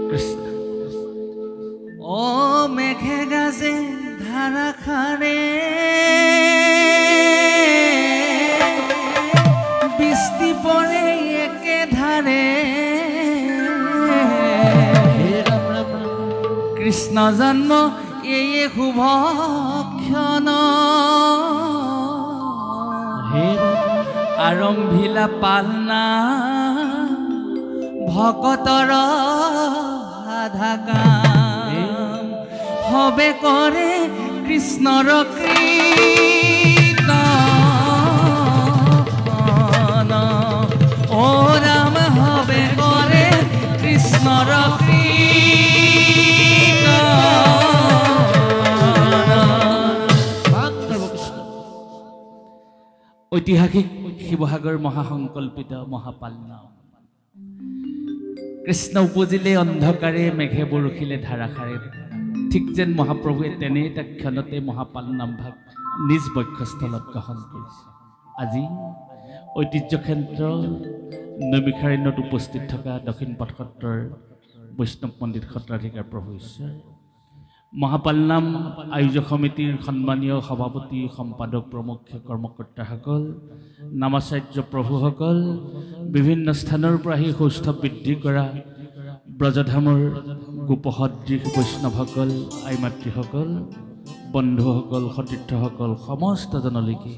কৃষ্ণ ও মেঘে গাজে ধাৰাখাৰে বৃষ্টি পড়ে একে ধাৰে কৃষ্ণ জন্ম এই শুভ ক্ষণ আৰম্ভিলা পালনা ভকতৰ সাধা কাম হবে কৰে কৃষ্ণৰ কীৰ্তন ও ৰাম হবে কৰে কৃষ্ণৰ ঐতিহাসিক শিৱসাগৰ মহাসংকল্পিত মহাপালনাম কৃষ্ণ উপজিলে অন্ধকাৰে মেঘে বৰষিলে ধাৰাসাৰে ঠিক যেন মহাপ্ৰভুৱে তেনে এটা ক্ষণতে মহাপালনাম ভাগ নিজ বক্ষস্থলত গ্ৰহণ কৰিছে। আজি ঐতিহ্যক্ষেত্ৰ নৈমিষাৰণ্যত উপস্থিত থকা দক্ষিণ পাট সত্ৰৰ বৈষ্ণৱ পণ্ডিত সত্ৰাধিকাৰ প্ৰভু ঈশ্বৰ মহাপালনাম আয়োজক সমিতিৰ সন্মানীয় সভাপতি সম্পাদক প্ৰমুখ কৰ্মকৰ্তাসকল নামাচাৰ্য প্ৰভুসকল বিভিন্ন স্থানৰ পৰা আহি সৌষ্ঠৱ বৃদ্ধি কৰা ব্ৰজধামৰ গোপসদৃশ বৈষ্ণৱসকল আই মাতৃসকল বন্ধুসকল সতীৰ্থসকল সমস্ত জনলৈকে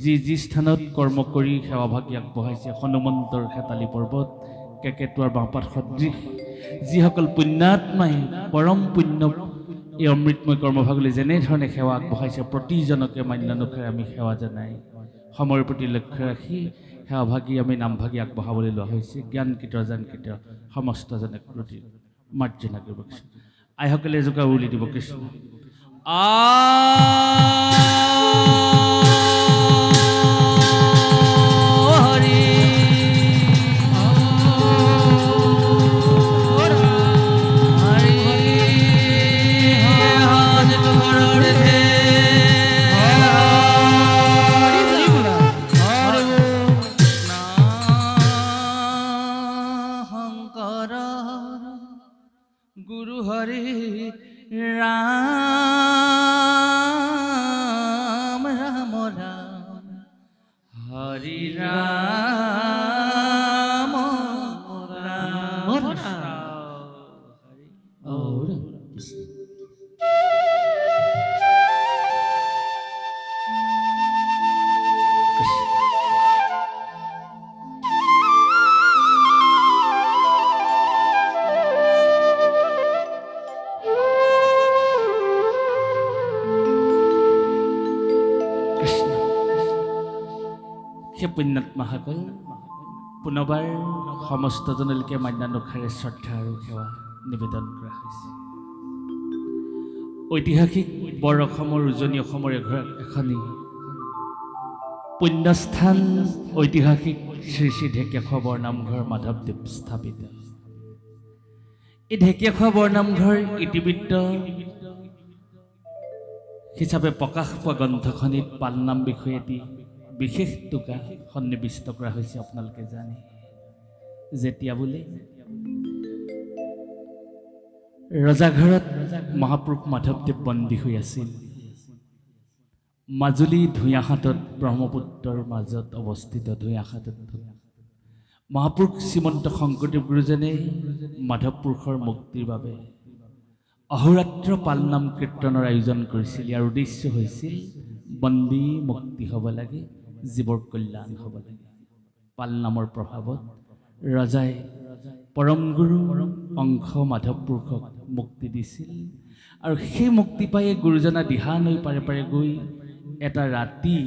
যি স্থানত কৰ্ম কৰি সেৱাভাগী আগবঢ়াইছে হনুমন্তৰ খেতালি পৰ্বত কেকেটুৱাৰ বাঁহপাত সদৃশ যিসকল পুণ্যাত্মাই পৰম পুণ্য এই অমৃতময় কৰ্মভাগলৈ যেনেধৰণে সেৱা আগবঢ়াইছে প্ৰতিজনকে মান্যানুসাৰে আমি সেৱা জনাই সময়ৰ প্ৰতি লক্ষ্য ৰাখি সেৱাভাগী আমি নামভাগী আগবঢ়াবলৈ লোৱা হৈছে জ্ঞানকৃত জানকৃত সমস্তজনে প্ৰতি মাৰ্জনা কৰিব। আইসকলে এজোকা উৰুলি দিব কৃষ্ণ গুৰু হৰি ৰাম ৰাম ৰাম হৰি ৰাম ৰাম সেই পুণ্যাত্মাসকল পুনৰবাৰ সমস্তজনলৈকে মান্যানুসাৰে শ্ৰদ্ধা আৰু সেৱা নিবেদন কৰা হৈছে। ঐতিহাসিক বৰ অসমৰ উজনি অসমৰ এখনি পুণ্যস্থান ঐতিহাসিক শ্ৰী শ্ৰী ঢেকীয়াখোৱা বৰনামঘৰ মাধৱদেৱ স্থাপিত। এই ঢেকীয়াখোৱা বৰনামঘৰ ইতিবৃত্ত হিচাপে প্ৰকাশ পোৱা গ্ৰন্থখনিত পালনাম বিষয়ে এটি বিশেষ টোকা সন্নিৱিষ্ট কৰা হৈছে। আপোনালোকে জানে যেতিয়া বোলে ৰজাঘৰত মহাপুৰুষ মাধৱদেৱ বন্দী হৈ আছিল, মাজুলী ধুইয়াহাটত ব্ৰহ্মপুত্ৰৰ মাজত অৱস্থিত ধুইয়াহাটত মহাপুৰুষ শ্ৰীমন্ত শংকৰদেৱ গুৰুজনে মাধৱ পুৰুষৰ মুক্তিৰ বাবে অহোৰাত্ৰ পালনাম কীৰ্তনৰ আয়োজন কৰিছিল। ইয়াৰ উদ্দেশ্য হৈছিল বন্দী মুক্তি হ'ব লাগে, জীৱৰ কল্যাণ হ'ব লাগে। পালনামৰ প্ৰভাৱত ৰজাই পৰম গুৰু অংশ মাধৱ পুৰুষক মুক্তি দিছিল আৰু সেই মুক্তি পায়ে গুৰুজনা দিহা নৈ পাৰে পাৰে গৈ এটা ৰাতি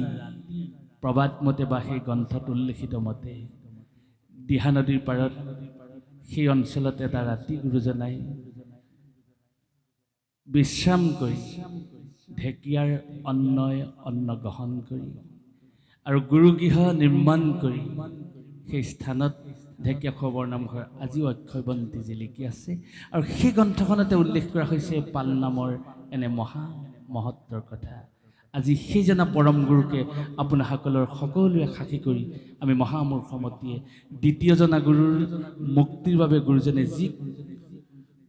প্ৰবাদ মতে বা সেই গ্ৰন্থত উল্লেখিত মতে দিহা নদীৰ পাৰত সেই অঞ্চলত এটা ৰাতি গুৰুজনাই বিশ্ৰাম কৰি ঢেকীয়াৰ অন্ন গ্ৰহণ কৰি আৰু গুৰুগৃহ নিৰ্মাণ কৰি সেই স্থানত ঢেকীয়াখোৱা বৰনামঘৰ আজিও অক্ষয়বন্তী জিলিকি আছে। আৰু সেই গ্ৰন্থখনতে উল্লেখ কৰা হৈছে পালনামৰ এনে মহা মহত্বৰ কথা। আজি সেইজনা পৰম গুৰুকে আপোনাসকলৰ সকলোৱে সাক্ষী কৰি আমি মহামূৰ্খমতীয়ে দ্বিতীয়জনা গুৰুৰ মুক্তিৰ বাবে গুৰুজনে যি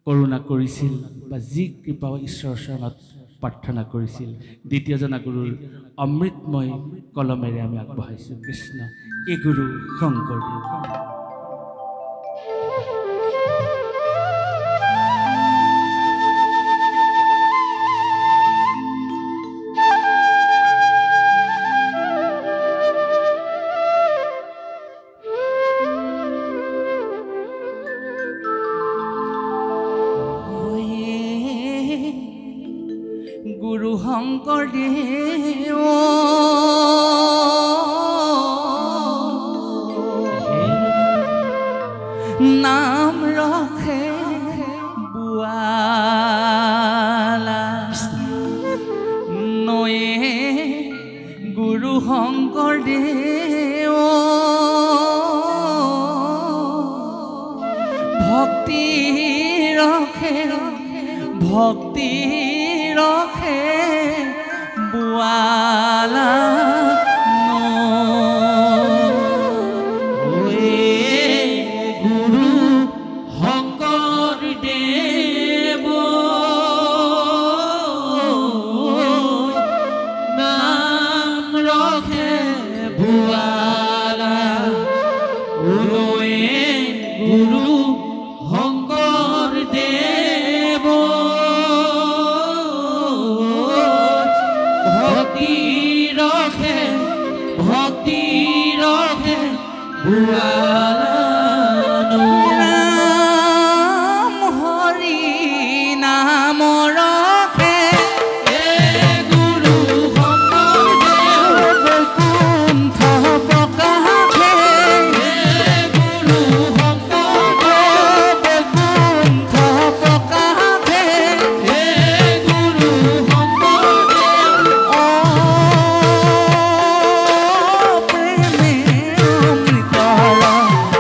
কৰোণা কৰিছিল বা যি কৃপা ঈশ্বৰৰ চৰণত প্ৰাৰ্থনা কৰিছিল দ্বিতীয়জনা গুৰুৰ অমৃতময় কলমেৰে আমি আগবঢ়াইছোঁ কৃষ্ণ এই গুৰু শংকৰদেৱ গুৰু শংকৰদেৱ নাম ৰখে বুৱালা নয়ে গুৰু শংকৰদেৱ ভক্তি ৰখে ভক্তি ৰখে বুৱালা গুৰু শংকৰদেৱ নাম ৰখে বুৱালা গুৰু শংকৰদেৱ ভক্তি ৰখে নাম হৰি নাম ৰখে গুৰু শংকৰদেৱ বৈকুণ্ঠ প্ৰকাশে গুৰু শংকৰদেৱ বৈকুণ্ঠ প্ৰকাশে গুৰু শংকৰদেৱ প্ৰেমে অমৃতৰ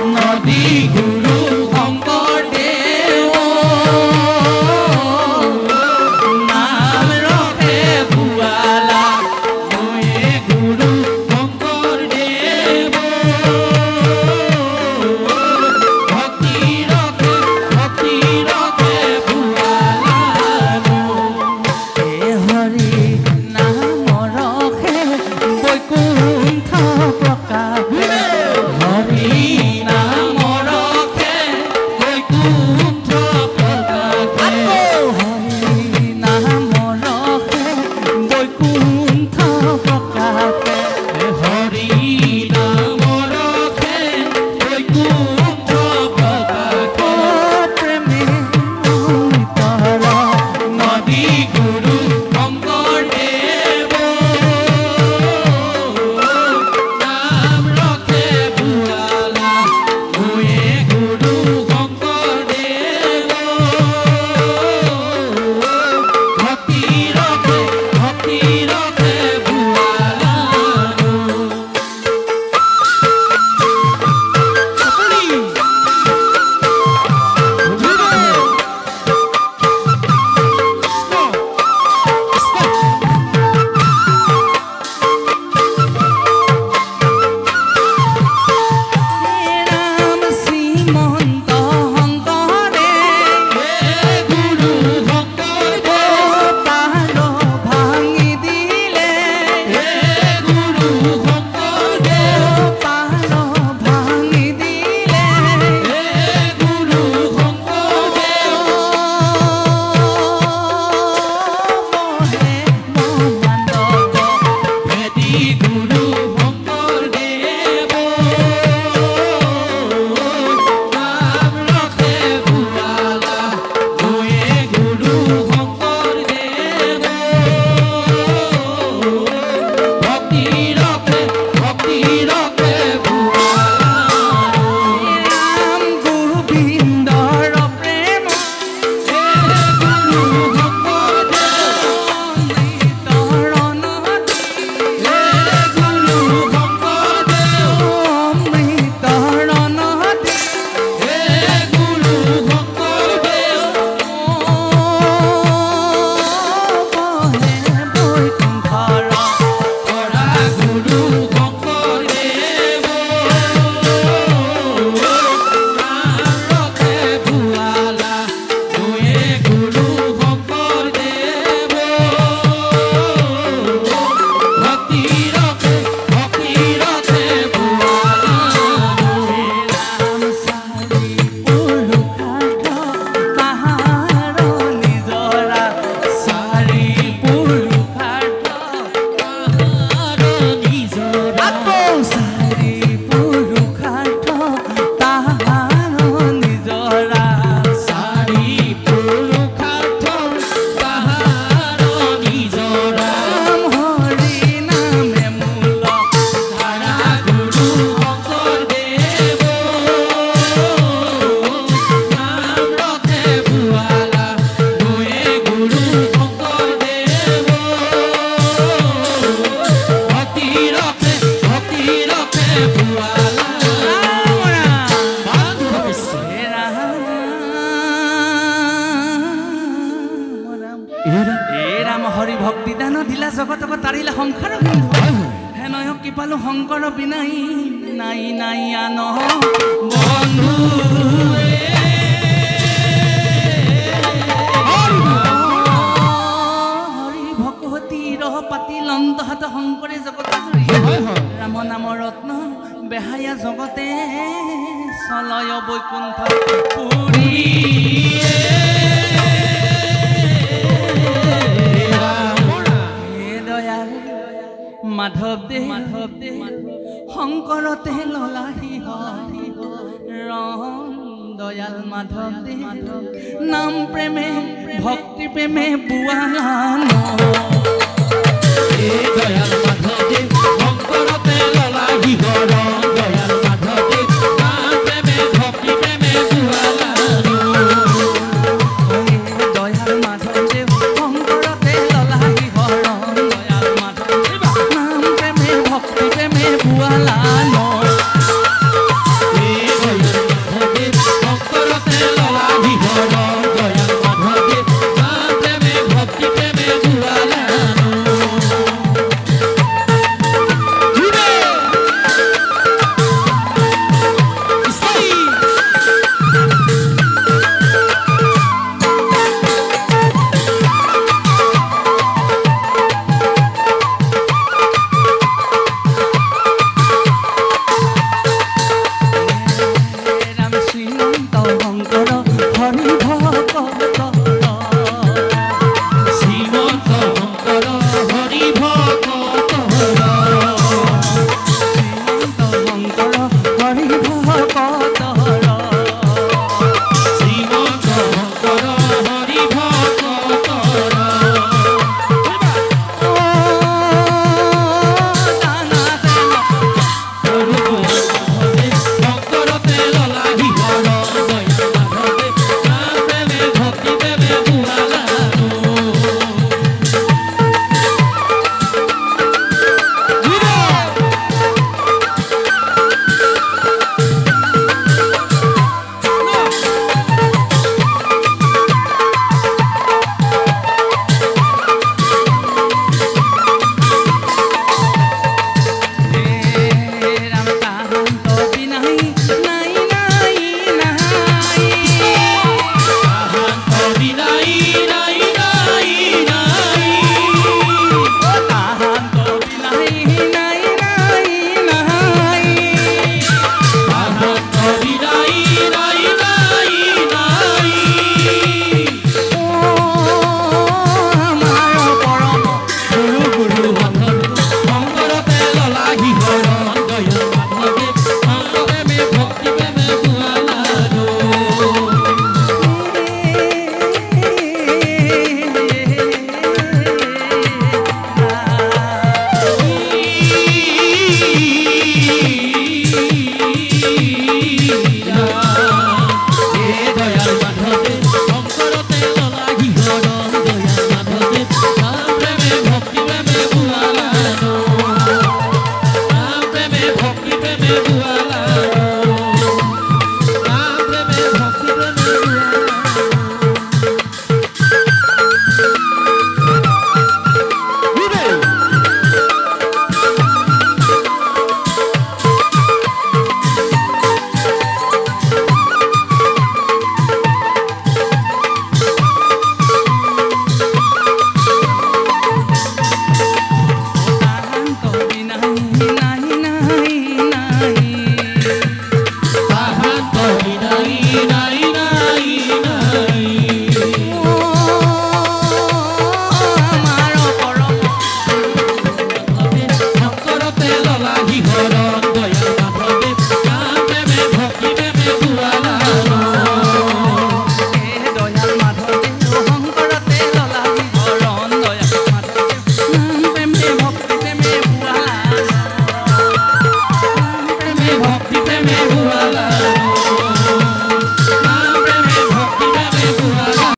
সংসাৰ বিন্ধু হেনয় কি পালো শংকৰ বিনাই নাই নাই আন বন্ধু হৰি ভকতিৰ পাতি লন্তহাত শংকৰে জগত ৰাম নামৰ ৰত্ন বেহায়া জগতে চলয় বৈকুণ্ঠ পুৰী মাধৱ দে শংকৰতে ললাহি ৰং দয়াল মাধৱ দে নাম প্ৰেমে ভক্তি প্ৰেমে বুৱালান দয়াল মাধৱ দে শংকৰতে ললাহি ৰং